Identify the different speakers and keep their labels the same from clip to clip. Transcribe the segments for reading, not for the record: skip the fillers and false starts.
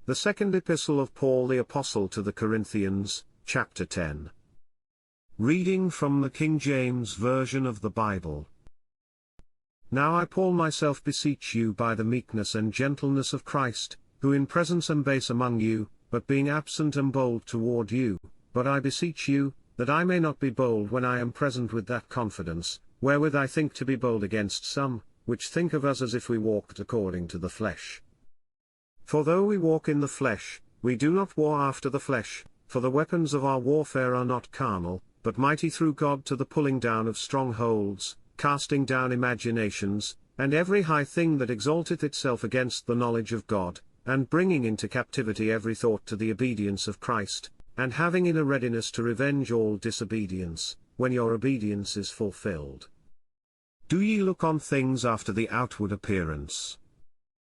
Speaker 1: The second epistle of Paul the Apostle to the Corinthians, chapter 10. Reading from the King James Version of the Bible. Now I Paul myself beseech you by the meekness and gentleness of Christ, who in presence am base among you, but being absent am bold toward you. But I beseech you, that I may not be bold when I am present with that confidence, wherewith I think to be bold against some, which think of us as if we walked according to the flesh. For though we walk in the flesh, we do not war after the flesh, for the weapons of our warfare are not carnal, but mighty through God to the pulling down of strongholds, casting down imaginations, and every high thing that exalteth itself against the knowledge of God, and bringing into captivity every thought to the obedience of Christ, and having in a readiness to revenge all disobedience, when your obedience is fulfilled. Do ye look on things after the outward appearance?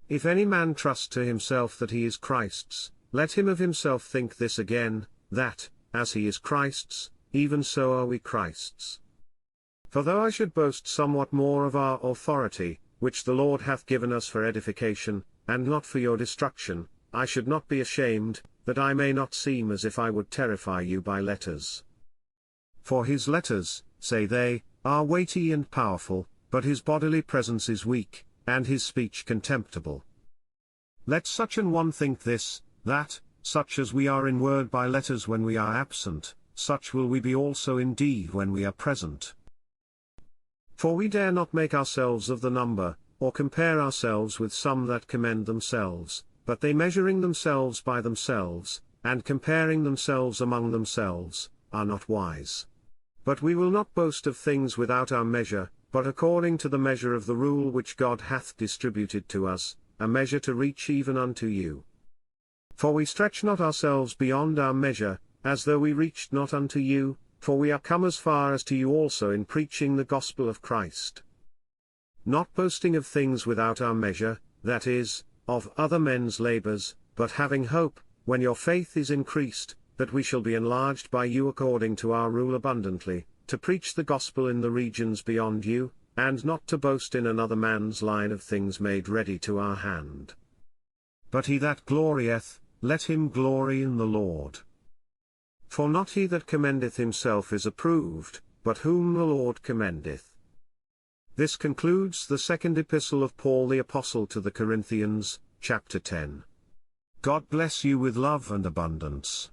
Speaker 1: If any man trust to himself that he is Christ's, let him of himself think this again, that, as he is Christ's, even so are we Christ's. For though I should boast somewhat more of our authority, which the Lord hath given us for edification, and not for your destruction, I should not be ashamed, that I may not seem as if I would terrify you by letters. For his letters, say they, are weighty and powerful, but his bodily presence is weak, and his speech contemptible. Let such an one think this, that, such as we are in word by letters when we are absent, such will we be also in deed when we are present. For we dare not make ourselves of the number, or compare ourselves with some that commend themselves, but they measuring themselves by themselves, and comparing themselves among themselves, are not wise. But we will not boast of things without our measure, but according to the measure of the rule which God hath distributed to us, a measure to reach even unto you. For we stretch not ourselves beyond our measure, as though we reached not unto you, for we are come as far as to you also in preaching the gospel of Christ. Not boasting of things without our measure, that is, of other men's labors, but having hope, when your faith is increased, that we shall be enlarged by you according to our rule abundantly, to preach the gospel in the regions beyond you, and not to boast in another man's line of things made ready to our hand. But he that glorieth, let him glory in the Lord. For not he that commendeth himself is approved, but whom the Lord commendeth. This concludes the second epistle of Paul the Apostle to the Corinthians, chapter 10. God bless you with love and abundance.